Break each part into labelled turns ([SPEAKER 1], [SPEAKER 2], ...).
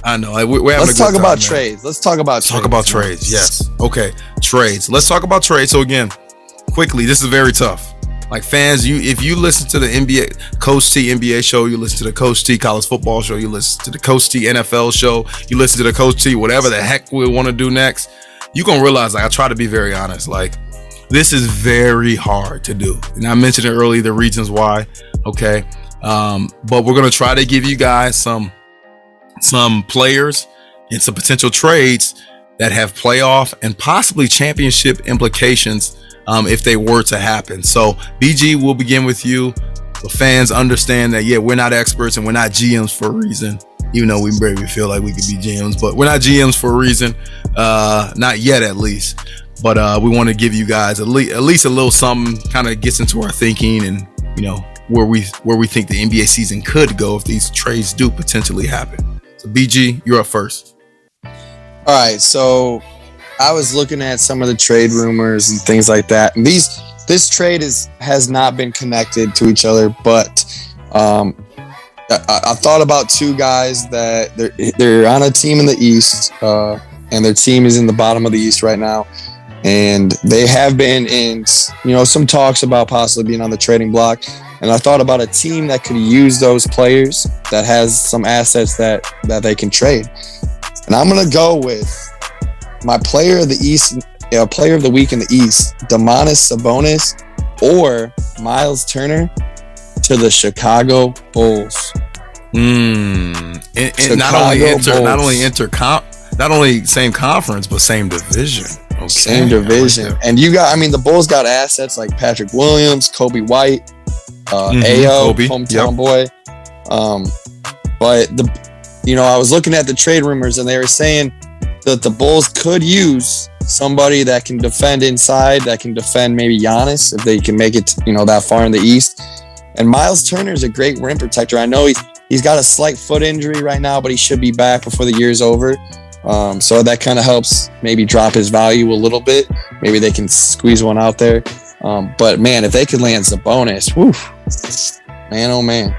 [SPEAKER 1] I know. We're having
[SPEAKER 2] Let's
[SPEAKER 1] a good
[SPEAKER 2] talk
[SPEAKER 1] time,
[SPEAKER 2] about
[SPEAKER 1] man.
[SPEAKER 2] trades. Let's talk about trades.
[SPEAKER 1] Talk about trades. Yes. Okay. Trades. Let's talk about trades. So again, quickly, this is very tough. Like fans, if you listen to the NBA Coach T NBA show, you listen to the Coach T college football show, you listen to the Coach T NFL show, you listen to the Coach T whatever the heck we want to do next, you're gonna realize, like, I try to be very honest. Like, this is very hard to do, and I mentioned it earlier, the reasons why. Okay, but we're gonna try to give you guys some players and some potential trades that have playoff and possibly championship implications. If they were to happen. So BG, we'll begin with you. The fans understand that, yeah, we're not experts and we're not GMs for a reason, even though we maybe feel like we could be GMs, but we're not GMs for a reason. Not yet, at least. But we want to give you guys at least a little something, kind of gets into our thinking and, you know, where we think the NBA season could go if these trades do potentially happen. So BG, you're up first.
[SPEAKER 2] All right, so I was looking at some of the trade rumors and things like that. And this trade has not been connected to each other, but I thought about two guys that they're on a team in the East, and their team is in the bottom of the East right now. And they have been in, you know, some talks about possibly being on the trading block. And I thought about a team that could use those players, that has some assets that they can trade. And I'm going to go with my player of the East, player of the week in the East, Domantas Sabonis or Miles Turner to the Chicago Bulls.
[SPEAKER 1] And not only same conference, but same division. Okay.
[SPEAKER 2] Same division. Like, and the Bulls got assets like Patrick Williams, Kobe White, Ayo,
[SPEAKER 1] Kobe,
[SPEAKER 2] hometown boy. But I was looking at the trade rumors and they were saying that the Bulls could use somebody that can defend inside, that can defend maybe Giannis if they can make it, that far in the East. And Miles Turner is a great rim protector. I know he's got a slight foot injury right now, but he should be back before the year's over. So that kind of helps maybe drop his value a little bit. Maybe they can squeeze one out there. But man, if they could land Sabonis, man, oh man.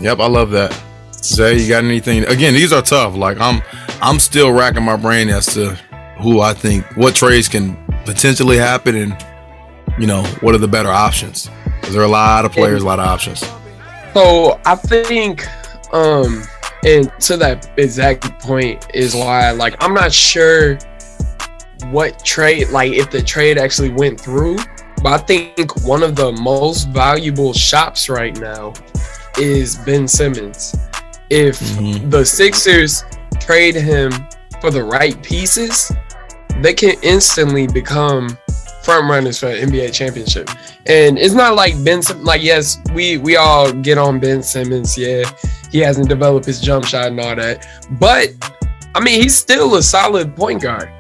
[SPEAKER 1] Yep, I love that. Zay, you got anything? Again, these are tough. Like I'm still racking my brain as to who I think, what trades can potentially happen, and what are the better options? Because there are a lot of players, a lot of options.
[SPEAKER 3] So I think, and to that exact point is why, I'm not sure what trade, if the trade actually went through. But I think one of the most valuable shops right now is Ben Simmons. If the Sixers trade him for the right pieces, they can instantly become front runners for an NBA championship. And it's not like Ben Simmons, yes, we all get on Ben Simmons. Yeah, he hasn't developed his jump shot and all that. But, he's still a solid point guard.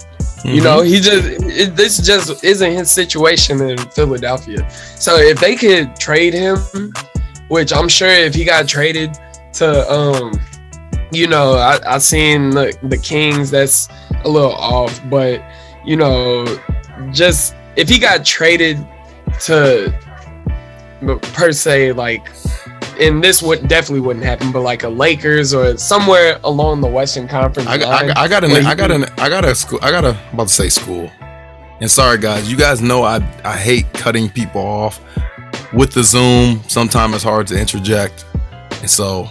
[SPEAKER 3] This just isn't his situation in Philadelphia. So if they could trade him, which I'm sure if he got traded to, I seen the Kings, that's a little off, but, just if he got traded to, per se, and this definitely wouldn't happen, but like a Lakers or somewhere along the Western Conference.
[SPEAKER 1] I gotta about to say school. And sorry guys, you guys know I hate cutting people off with the Zoom. Sometimes it's hard to interject, and so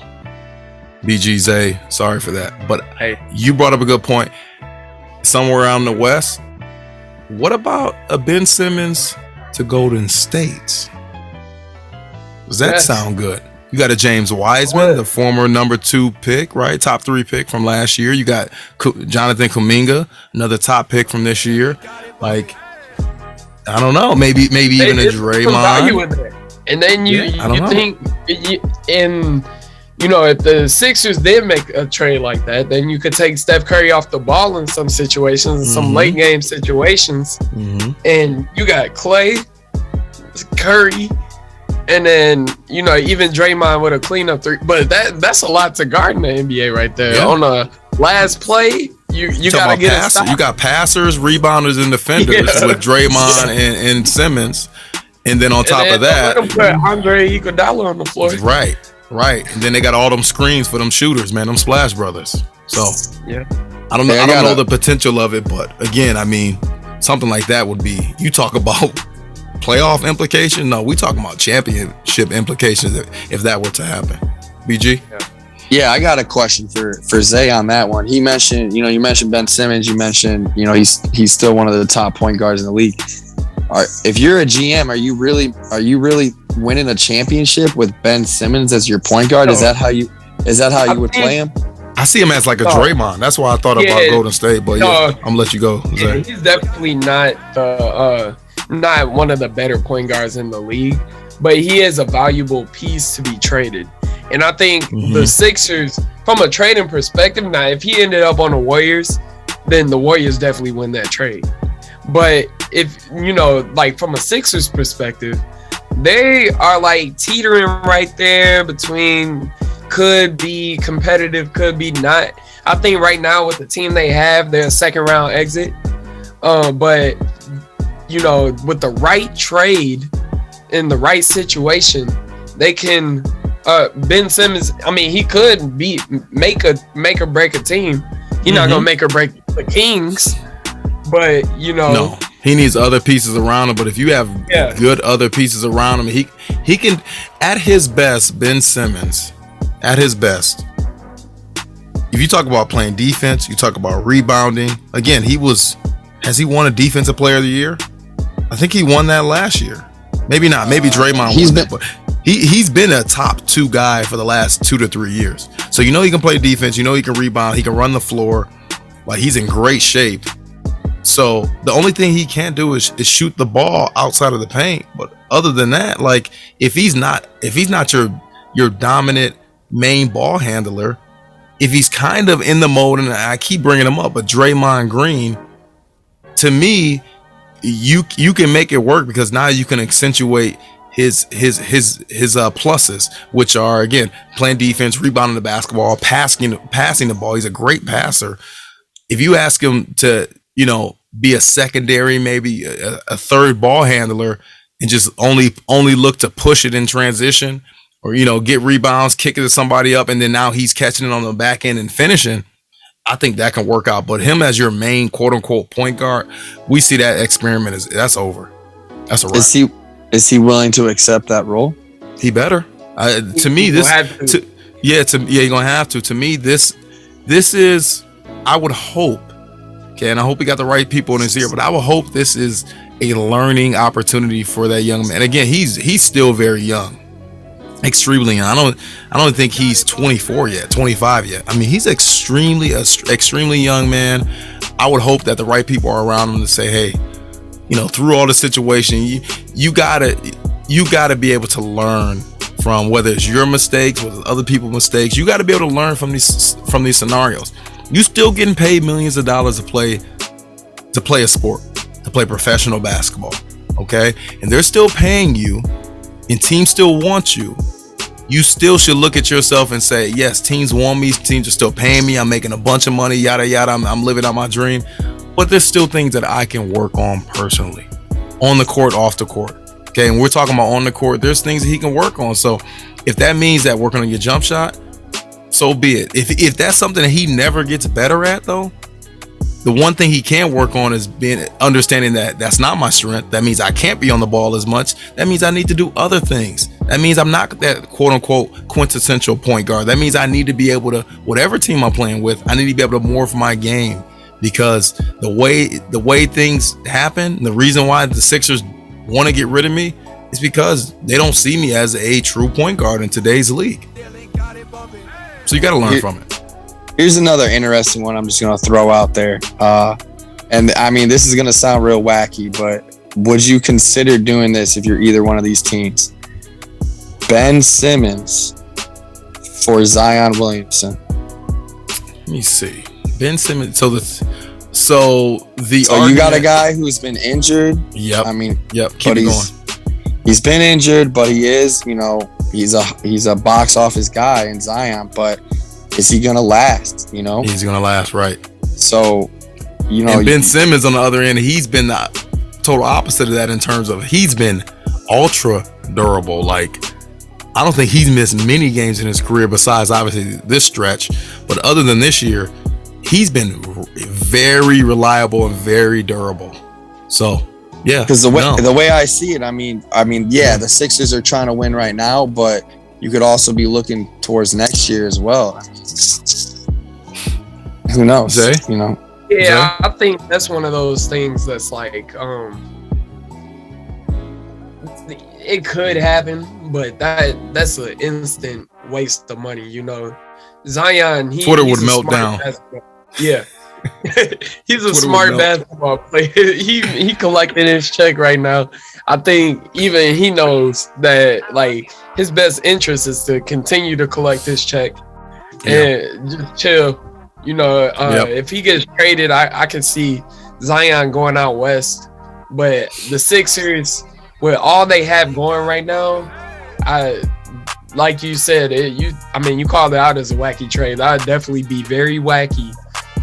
[SPEAKER 1] BGZ, sorry for that. But
[SPEAKER 3] hey,
[SPEAKER 1] you brought up a good point. Somewhere around the West, what about a Ben Simmons to Golden State? Does that sound good? You got a James Wiseman, the former number 2 pick, right? Top 3 pick from last year. You got Jonathan Kuminga, another top pick from this year. I don't know. Maybe even a Draymond.
[SPEAKER 3] And then you think, if the Sixers did make a trade like that, then you could take Steph Curry off the ball in some situations, some late game situations. And you got Clay, Curry, and then, even Draymond with a cleanup 3. But that's a lot to guard in the NBA right there. Yeah. On the last play, you got to get a stop.
[SPEAKER 1] You got passers, rebounders, and defenders with Draymond and Simmons. And then on top of that,
[SPEAKER 3] let him put Andre Iguodala on the floor.
[SPEAKER 1] Right. Right, and then they got all them screens for them shooters, man, them Splash Brothers. So
[SPEAKER 3] Yeah.
[SPEAKER 1] I don't know.
[SPEAKER 2] Yeah,
[SPEAKER 1] I don't know the potential of it, but again, I mean, something like that would be. You talk about playoff implication. No, we talking about championship implications if that were to happen. BG.
[SPEAKER 2] Yeah, I got a question for Zay on that one. He mentioned, you mentioned Ben Simmons. You mentioned, he's still one of the top point guards in the league. If you're a GM, are you really winning a championship with Ben Simmons as your point guard?
[SPEAKER 3] No.
[SPEAKER 2] Is that how you would play him?
[SPEAKER 1] I see him as like a Draymond. That's why I thought about Golden State. But I'm gonna let you go.
[SPEAKER 3] Yeah, he's definitely not one of the better point guards in the league, but he is a valuable piece to be traded. And I think the Sixers, from a trading perspective, now if he ended up on the Warriors, then the Warriors definitely win that trade. But if like from a Sixers perspective, they are like teetering right there between could be competitive, could be not. I think right now with the team they have, they're a second round exit. But with the right trade in the right situation, they can. Ben Simmons, I mean, he could make or break a team. He's not gonna make or break the Kings, but
[SPEAKER 1] no, he needs other pieces around him. But if you have good other pieces around him, he can, at his best, Ben Simmons, at his best. If you talk about playing defense, you talk about rebounding. Again, has he won a Defensive Player of the Year? I think he won that last year. Maybe not. Maybe Draymond won that, but he's been a top 2 guy for the last 2 to 3 years. So he can play defense. He can rebound. He can run the floor. Like, he's in great shape. So the only thing he can't do is shoot the ball outside of the paint. But other than that, like, if he's not your dominant main ball handler, if he's kind of in the mode, and I keep bringing him up, but Draymond Green, to me, you can make it work because now you can accentuate his pluses, which are, again, playing defense, rebounding the basketball, passing the ball. He's a great passer. If you ask him to, be a secondary, maybe a third ball handler, and just only look to push it in transition, or get rebounds, kick it to somebody up, and then now he's catching it on the back end and finishing, I think that can work out. But him as your main quote unquote point guard, we see that experiment that's over. That's a wrap.
[SPEAKER 2] Is he willing to accept that role?
[SPEAKER 1] He better. To me, you're gonna have to. To me, this is, I would hope, okay, and I hope we got the right people in his ear, but I would hope this is a learning opportunity for that young man. Again, he's still very young, extremely young. I don't think he's 24 yet, 25 yet. I mean, he's extremely young man. I would hope that the right people are around him to say, hey, through all the situation, you gotta be able to learn from, whether it's your mistakes, whether it's other people's mistakes. You got to be able to learn from these scenarios. You still getting paid millions of dollars to play a sport, to play professional basketball, okay? And they're still paying you, and teams still want you. You still should look at yourself and say, yes, teams want me, teams are still paying me, I'm making a bunch of money, yada yada, I'm living out my dream. But there's still things that I can work on personally, on the court, off the court. Okay, and we're talking about on the court, there's things that he can work on. So if that means that working on your jump shot, so be it. If that's something that he never gets better at, though, the one thing he can work on is understanding that that's not my strength. That means I can't be on the ball as much. That means I need to do other things. That means I'm not that quote unquote quintessential point guard. That means I need to be able to, whatever team I'm playing with, I need to be able to morph my game. Because the way things happen, the reason why the Sixers want to get rid of me is because they don't see me as a true point guard in today's league. So you got to learn from it.
[SPEAKER 2] Here's another interesting one I'm just going to throw out there. And I mean, this is going to sound real wacky, but would you consider doing this if you're either one of these teams? Ben Simmons for Zion Williamson.
[SPEAKER 1] Let me see. Ben Simmons. So
[SPEAKER 2] you got a guy who's been injured.
[SPEAKER 1] Yep.
[SPEAKER 2] I mean,
[SPEAKER 1] Keep it going.
[SPEAKER 2] He's been injured, but he is, he's a box office guy in Zion. But is he gonna last?
[SPEAKER 1] He's gonna last, right?
[SPEAKER 2] So,
[SPEAKER 1] and Ben Simmons on the other end, he's been the total opposite of that in terms of he's been ultra durable. Like, I don't think he's missed many games in his career besides obviously this stretch. But other than this year, he's been very reliable and very durable. So, yeah.
[SPEAKER 2] Because the way I see it, I mean, yeah, the Sixers are trying to win right now, but you could also be looking towards next year as well. Who knows?
[SPEAKER 1] Zay?
[SPEAKER 2] You know?
[SPEAKER 3] Yeah, I think that's one of those things that's like, it could happen, but that's an instant waste of money, you know. Zion,
[SPEAKER 1] Twitter would melt down.
[SPEAKER 3] Yeah. He's a smart basketball player. He collecting his check right now. I think even he knows that like his best interest is to continue to collect his check and just chill. You know, if he gets traded, I can see Zion going out west. But the Sixers, with all they have going right now, like you said, you called it out as a wacky trade. That'd definitely be very wacky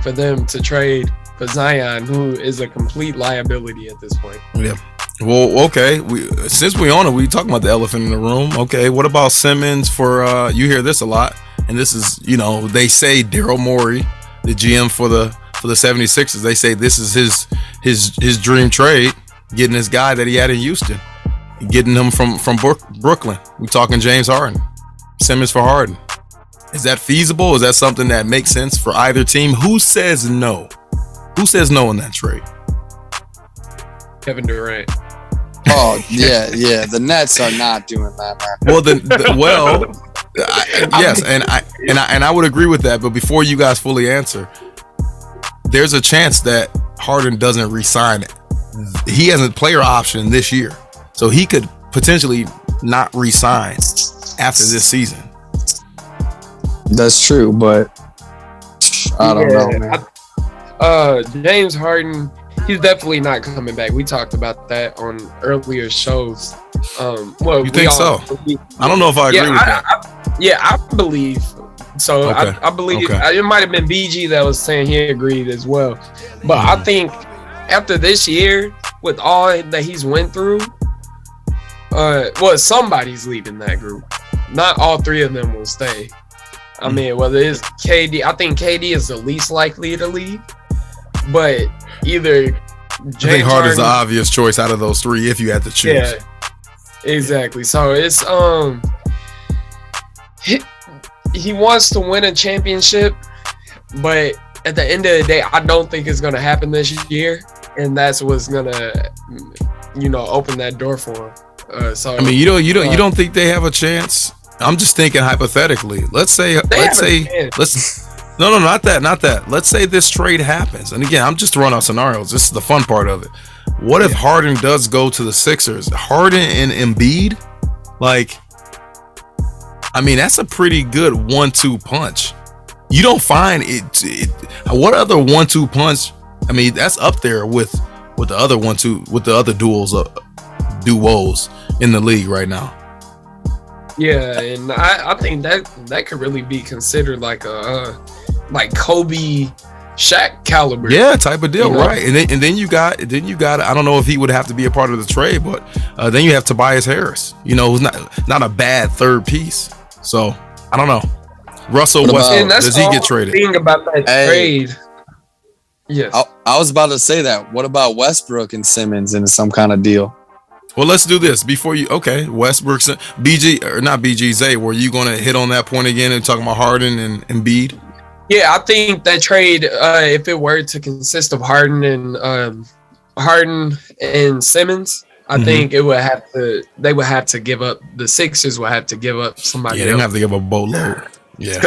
[SPEAKER 3] for them to trade for Zion, who is a complete liability at this point.
[SPEAKER 1] Yeah. Well, okay. Since we on it, we talking about the elephant in the room. Okay, what about Simmons for? You hear this a lot, and this is, you know, they say Daryl Morey, the GM for the 76ers, they say this is his dream trade, getting this guy that he had in Houston, getting him from Brooklyn. We talking James Harden, Simmons for Harden. Is that feasible? Is that something that makes sense for either team? Who says no? Who says no in that trade?
[SPEAKER 3] Kevin Durant.
[SPEAKER 2] Oh yeah. The Nets are not doing that, man.
[SPEAKER 1] Well, yes, and I would agree with that. But before you guys fully answer, there's a chance that Harden doesn't re-sign it. He has a player option this year, so he could potentially not re-sign after this season.
[SPEAKER 2] That's true, but I don't know, man.
[SPEAKER 3] James Harden, he's definitely not coming back. We talked about that on earlier shows.
[SPEAKER 1] You think so? I don't know if I agree with that.
[SPEAKER 3] I believe so. Okay. I believe it might have been BG that was saying he agreed as well. But I think after this year, with all that he's went through, somebody's leaving that group. Not all three of them will stay. I mean, whether it's KD, I think KD is the least likely to leave. But either James
[SPEAKER 1] I think Harden's the obvious choice out of those three if you had to choose.
[SPEAKER 3] Yeah, exactly. So it's he wants to win a championship, but at the end of the day, I don't think it's gonna happen this year, and that's what's gonna, open that door for him. So
[SPEAKER 1] I mean, you don't think they have a chance? I'm just thinking hypothetically. Not that. Let's say this trade happens, and again, I'm just throwing out scenarios. This is the fun part of it. What if Harden does go to the Sixers? Harden and Embiid, that's a pretty good 1-2 punch. You don't find it. What other 1-2 punch? I mean, that's up there with the other 1-2, with the other duos in the league right now.
[SPEAKER 3] Yeah, and I think that could really be considered like a Kobe, Shaq caliber.
[SPEAKER 1] Yeah, type of deal, right? And then you got. I don't know if he would have to be a part of the trade, but then you have Tobias Harris. Who's not a bad third piece. So I don't know. Russell Westbrook, does he get traded?
[SPEAKER 3] Thing about that trade. Yes,
[SPEAKER 2] I was about to say that. What about Westbrook and Simmons in some kind of deal?
[SPEAKER 1] Well, let's do this before you. Okay, Westbrook, BG or not BG, Zay. Were you going to hit on that point again and talking about Harden and Embiid?
[SPEAKER 3] Yeah, I think that trade, if it were to consist of Harden and Simmons, I think they would have to give up. The Sixers would have to give up somebody.
[SPEAKER 1] Yeah, they don't have to give up a boatload. Yeah.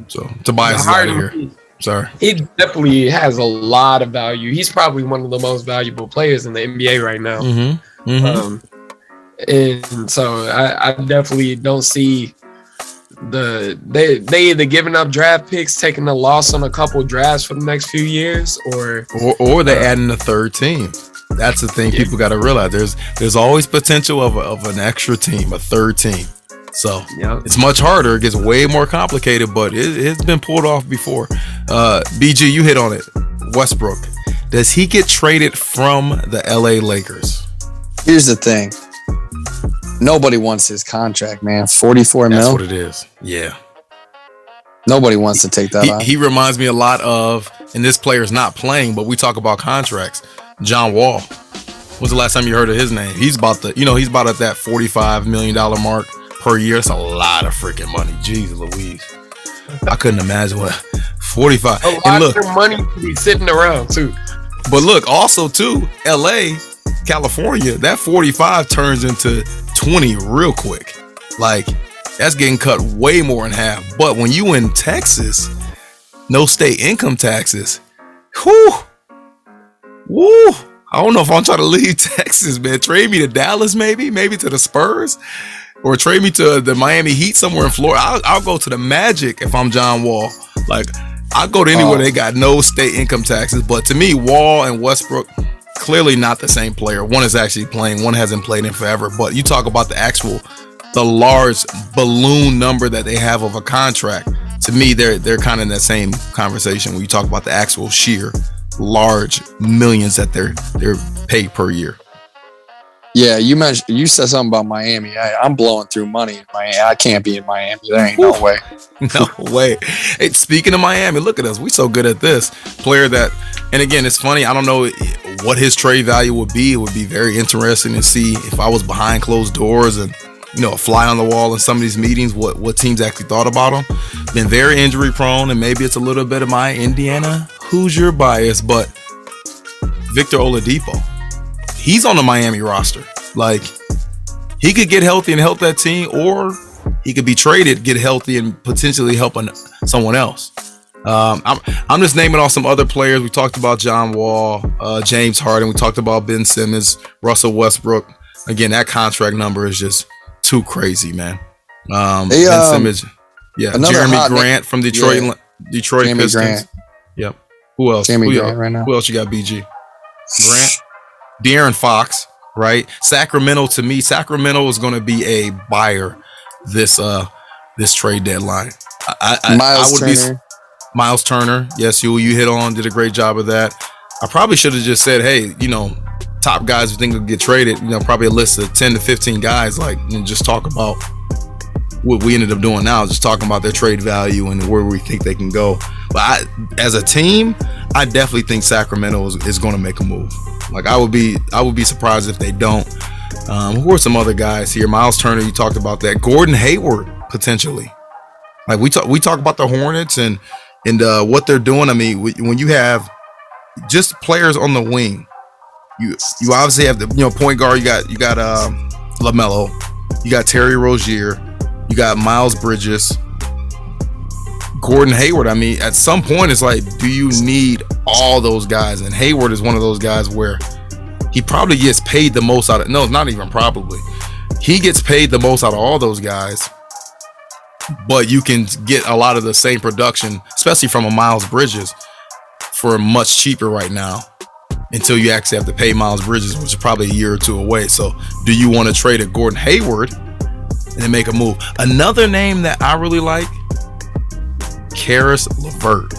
[SPEAKER 1] So Tobias is out of here. Sorry.
[SPEAKER 3] He definitely has a lot of value. He's probably one of the most valuable players in the NBA right now. And so I definitely don't see they either giving up draft picks, taking a loss on a couple drafts for the next few years, or
[SPEAKER 1] they adding a third team. That's the thing people got to realize. There's always potential of an extra team, a third team. So it's much harder. It gets way more complicated, but it's been pulled off before. BG, you hit on it. Westbrook, does he get traded from the LA Lakers?
[SPEAKER 2] Here's the thing. Nobody wants his contract, man. 44
[SPEAKER 1] That's
[SPEAKER 2] mil.
[SPEAKER 1] what it is. Yeah.
[SPEAKER 2] Nobody wants to take that off.
[SPEAKER 1] He reminds me a lot of, and this player's not playing, but we talk about contracts. John Wall. When's the last time you heard of his name? He's about at that $45 million mark per year. That's a lot of freaking money. Jeez Louise. I couldn't imagine what 45.
[SPEAKER 3] A lot of money to be sitting around too.
[SPEAKER 1] But look, also too, LA, California, that 45 turns into 20 real quick. Like, that's getting cut way more in half. But when you in Texas, no state income taxes, whoo. I don't know if I'm trying to leave Texas, man. Trade me to Dallas, maybe to the Spurs, or trade me to the Miami Heat somewhere in Florida. I'll go to the Magic if I'm John Wall. Like, I'll go to anywhere they got no state income taxes. But to me, Wall and Westbrook, clearly not the same player. One is actually playing, one hasn't played in forever. But you talk about the large balloon number that they have of a contract. To me, they're kind of in that same conversation when you talk about the actual sheer large millions that they're paid per year.
[SPEAKER 2] Yeah, you said something about Miami. I'm blowing through money in Miami. I can't be in Miami. There ain't no way.
[SPEAKER 1] No way. Hey, speaking of Miami, look at us. We so good at this. Player that, and again, it's funny. I don't know what his trade value would be. It would be very interesting to see if I was behind closed doors and, a fly on the wall in some of these meetings, what teams actually thought about him. Been very injury prone, and maybe it's a little bit of my Indiana Hoosier bias, but Victor Oladipo, he's on the Miami roster. Like, he could get healthy and help that team, or he could be traded, get healthy, and potentially help someone else. I'm just naming off some other players. We talked about John Wall, James Harden. We talked about Ben Simmons, Russell Westbrook. Again, that contract number is just too crazy, man. Ben Simmons, Jeremy Grant from Detroit Pistons. Grant. Yep. Who else?
[SPEAKER 2] Right now.
[SPEAKER 1] Who else you got? BG Grant, De'Aaron Fox, right? Sacramento. To me, Sacramento is going to be a buyer this trade deadline. Miles Turner. Yes, you hit on, did a great job of that. I probably should have just said, hey, top guys who think will get traded, probably a list of 10 to 15 guys, and just talk about what we ended up doing now, just talking about their trade value and where we think they can go. But as a team, I definitely think Sacramento is going to make a move. Like, I would be surprised if they don't. Who are some other guys here? Miles Turner, you talked about that. Gordon Hayward, potentially. Like, we talk about the Hornets and what they're doing. I mean, when you have just players on the wing, you obviously have the point guard. You got LaMelo, you got Terry Rozier, you got Miles Bridges, Gordon Hayward. I mean, at some point, it's like, do you need all those guys? And Hayward is one of those guys where he probably gets paid the most out of. No, not even probably. He gets paid the most out of all those guys. But you can get a lot of the same production, especially from a Miles Bridges, for much cheaper right now, until you actually have to pay Miles Bridges, which is probably a year or two away. So do you want to trade a Gordon Hayward and then make a move? Another name that I really like, Charis Levert.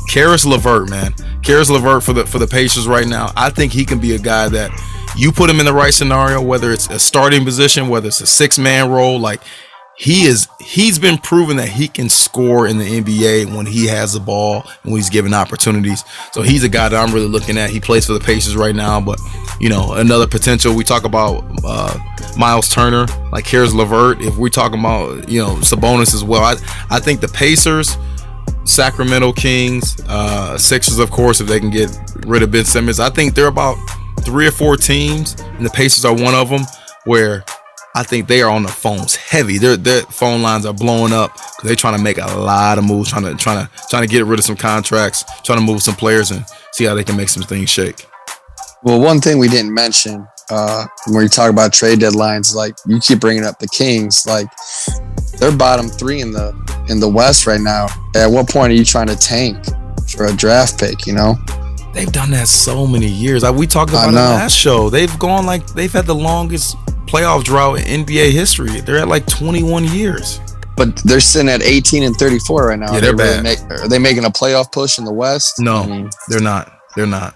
[SPEAKER 1] Charis Levert, man. Charis Levert for the Pacers right now. I think he can be a guy that you put him in the right scenario, whether it's a starting position, whether it's a 6-man role, like he's been proven that he can score in the NBA when he has the ball and when he's given opportunities. So he's a guy that I'm really looking at. He plays for the Pacers right now, but another potential. We talk about Miles Turner, like Charis Levert. If we talk about Sabonis as well, I think the Pacers, Sacramento Kings, Sixers, of course, if they can get rid of Ben Simmons, I think they're about 3 or 4 teams, and the Pacers are one of them, where I think they are on the phones heavy. Their phone lines are blowing up because they're trying to make a lot of moves, trying to get rid of some contracts, trying to move some players and see how they can make some things shake.
[SPEAKER 2] Well, one thing we didn't mention when we talk about trade deadlines, like you keep bringing up the Kings, like they're bottom 3 in the West right now. At what point are you trying to tank for a draft pick?
[SPEAKER 1] They've done that so many years. We talked about it last show. They've had the longest playoff drought in NBA history. They're at like 21 years.
[SPEAKER 2] But they're sitting at 18 and 34 right now.
[SPEAKER 1] Yeah, they're bad.
[SPEAKER 2] Are they making a playoff push in the West?
[SPEAKER 1] No, they're not. They're not.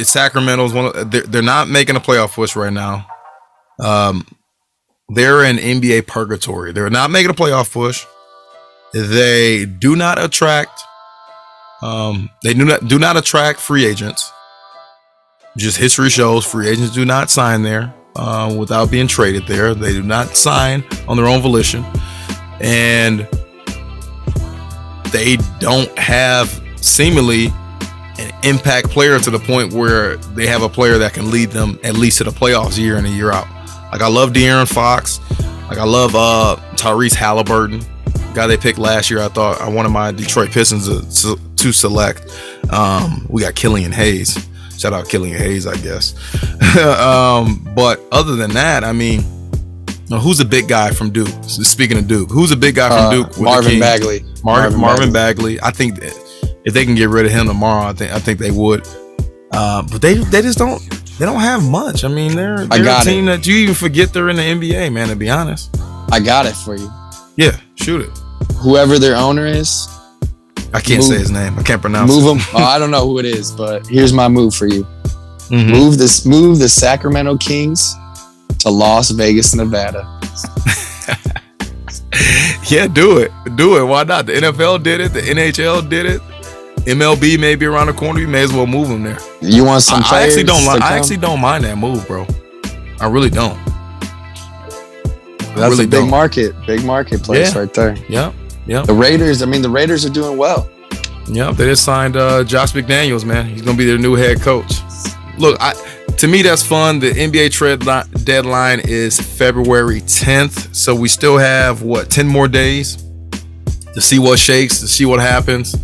[SPEAKER 1] Sacramento's they're not making a playoff push right now. They're in NBA purgatory. They're not making a playoff push. They do not attract. They do not attract free agents. Just history shows free agents do not sign there without being traded there. They do not sign on their own volition, and they don't have seemingly an impact player to the point where they have a player that can lead them at least to the playoffs year in and year out. Like I love De'Aaron Fox. Like I love Tyrese Halliburton, guy they picked last year. I wanted my Detroit Pistons to select. We got Killian Hayes. Shout out Killian Hayes, I guess. But other than that, I mean, who's a big guy from Duke? Speaking of Duke, who's a big guy from Duke?
[SPEAKER 2] Marvin Bagley.
[SPEAKER 1] Marvin Bagley. I think if they can get rid of him tomorrow, I think they would. But they just don't. They don't have much. I mean, they're a team that you even forget they're in the NBA, man, to be honest.
[SPEAKER 2] I got it for you.
[SPEAKER 1] Yeah, shoot it.
[SPEAKER 2] Whoever their owner is.
[SPEAKER 1] I can't say his name. I can't pronounce it.
[SPEAKER 2] Move him. I don't know who it is, but here's my move for you.
[SPEAKER 1] Mm-hmm.
[SPEAKER 2] Move the Sacramento Kings to Las Vegas, Nevada.
[SPEAKER 1] Yeah, do it. Why not? The NFL did it. The NHL did it. MLB may be around the corner. You may as well move them there.
[SPEAKER 2] You want some players?
[SPEAKER 1] I actually don't mind that move, bro. I really don't.
[SPEAKER 2] That's a big market place right there.
[SPEAKER 1] Yep.
[SPEAKER 2] The Raiders are doing well.
[SPEAKER 1] Yep, they just signed Josh McDaniels, man. He's gonna be their new head coach. Look, to me that's fun. The NBA trade deadline is February 10th, so we still have 10 more days to see what shakes, to see what happens.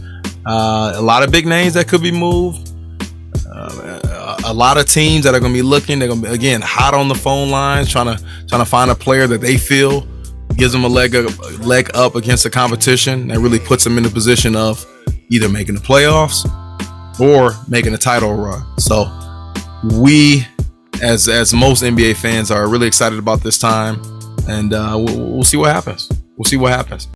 [SPEAKER 1] A lot of big names that could be moved. A lot of teams that are going to be looking. They're going to be, again, hot on the phone lines, trying to find a player that they feel gives them a leg up against the competition. That really puts them in the position of either making the playoffs or making a title run. So we, as most NBA fans, are really excited about this time, and we'll see what happens. We'll see what happens.